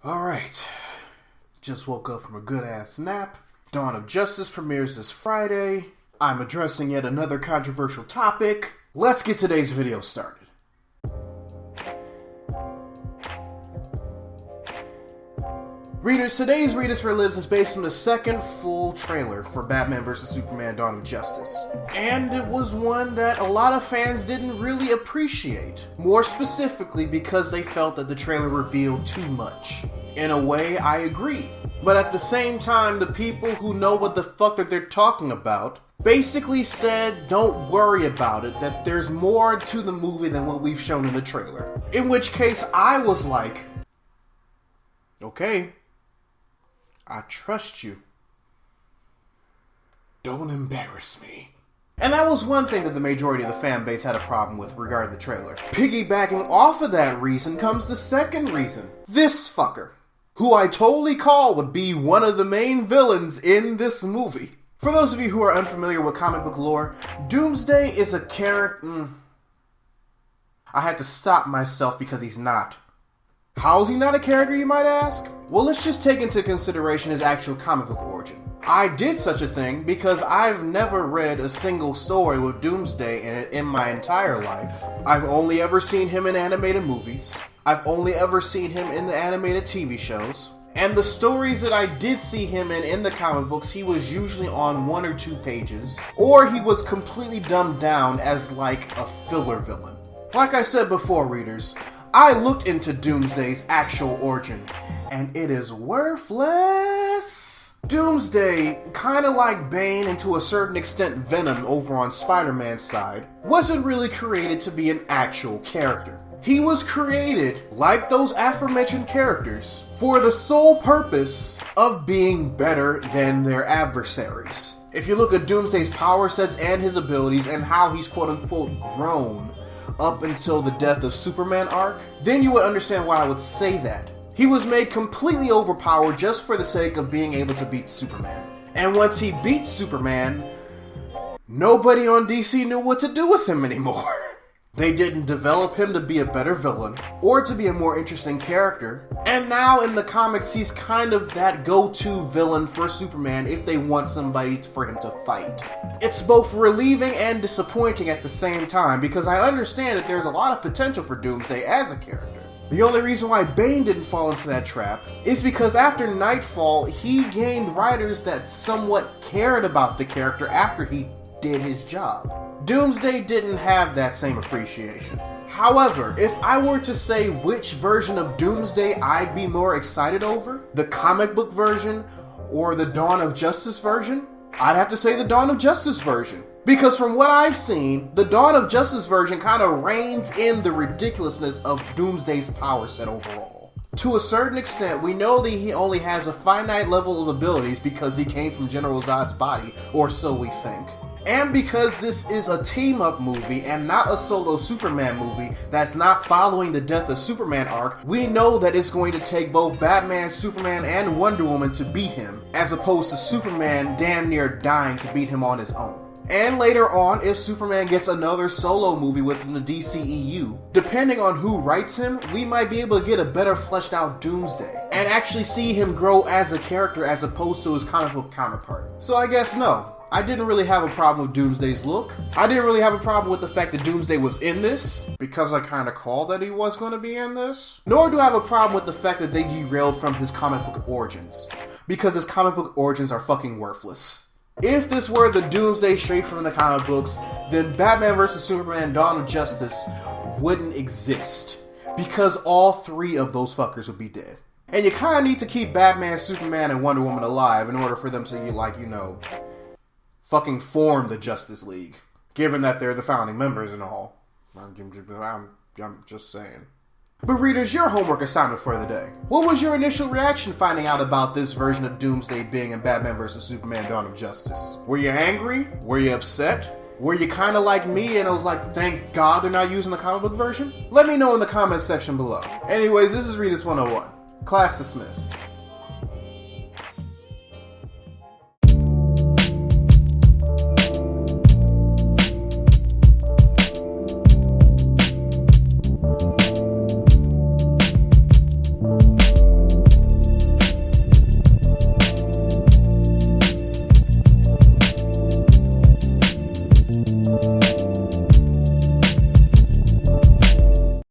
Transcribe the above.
Alright, just woke up from a good ass nap. Dawn of Justice premieres this Friday. I'm addressing yet another controversial topic. Let's get today's video started. Readers, today's Readus Relives is based on the second full trailer for Batman vs. Superman Dawn of Justice. And it was one that a lot of fans didn't really appreciate. More specifically because they felt that the trailer revealed too much. In a way, I agree. But at the same time, the people who know what the fuck that they're talking about basically said, don't worry about it, that there's more to the movie than what we've shown in the trailer. In which case, I was like, okay, I trust you. Don't embarrass me. And that was one thing that the majority of the fan base had a problem with regarding the trailer. Piggybacking off of that reason comes the second reason. This fucker, who I totally call would be one of the main villains in this movie. For those of you who are unfamiliar with comic book lore, Doomsday is a character... I had to stop myself because he's not. How is he not a character, you might ask? Well, let's just take into consideration his actual comic book origin. I did such a thing because I've never read a single story with Doomsday in it in my entire life. I've only ever seen him in animated movies. I've only ever seen him in the animated TV shows. And the stories that I did see him in the comic books, he was usually on 1 or 2 pages. Or he was completely dumbed down as like a filler villain. Like I said before, readers, I looked into Doomsday's actual origin, and it is worthless. Doomsday, kinda like Bane and to a certain extent Venom over on Spider-Man's side, wasn't really created to be an actual character. He was created, like those aforementioned characters, for the sole purpose of being better than their adversaries. If you look at Doomsday's power sets and his abilities and how he's quote-unquote grown up until the death of Superman arc, then you would understand why I would say that. He was made completely overpowered just for the sake of being able to beat Superman. And once he beat Superman, nobody on DC knew what to do with him anymore. They didn't develop him to be a better villain, or to be a more interesting character, and now in the comics he's kind of that go-to villain for Superman if they want somebody for him to fight. It's both relieving and disappointing at the same time, because I understand that there's a lot of potential for Doomsday as a character. The only reason why Bane didn't fall into that trap is because after Nightfall, he gained writers that somewhat cared about the character after he did his job. Doomsday didn't have that same appreciation. However, if I were to say which version of Doomsday I'd be more excited over, the comic book version or the Dawn of Justice version, I'd have to say the Dawn of Justice version. Because from what I've seen, the Dawn of Justice version kind of reins in the ridiculousness of Doomsday's power set overall. To a certain extent, we know that he only has a finite level of abilities because he came from General Zod's body, or so we think. And because this is a team-up movie and not a solo Superman movie that's not following the Death of Superman arc, we know that it's going to take both Batman, Superman, and Wonder Woman to beat him, as opposed to Superman damn near dying to beat him on his own. And later on, if Superman gets another solo movie within the DCEU, depending on who writes him, we might be able to get a better fleshed out Doomsday, and actually see him grow as a character as opposed to his comic book counterpart. So I guess no. I didn't really have a problem with Doomsday's look. I didn't really have a problem with the fact that Doomsday was in this, because I kind of called that he was going to be in this. Nor do I have a problem with the fact that they derailed from his comic book origins, because his comic book origins are fucking worthless. If this were the Doomsday straight from the comic books, then Batman vs. Superman Dawn of Justice wouldn't exist, because all 3 of those fuckers would be dead. And you kind of need to keep Batman, Superman, and Wonder Woman alive in order for them to, like, you know, fucking form the Justice League, given that they're the founding members and all. I'm just saying. But readers, your homework assignment for the day. What was your initial reaction finding out about this version of Doomsday being in Batman vs. Superman Dawn of Justice? Were you angry? Were you upset? Were you kind of like me and I was like, thank God they're not using the comic book version? Let me know in the comments section below. Anyways, this is Readus 101. Class dismissed.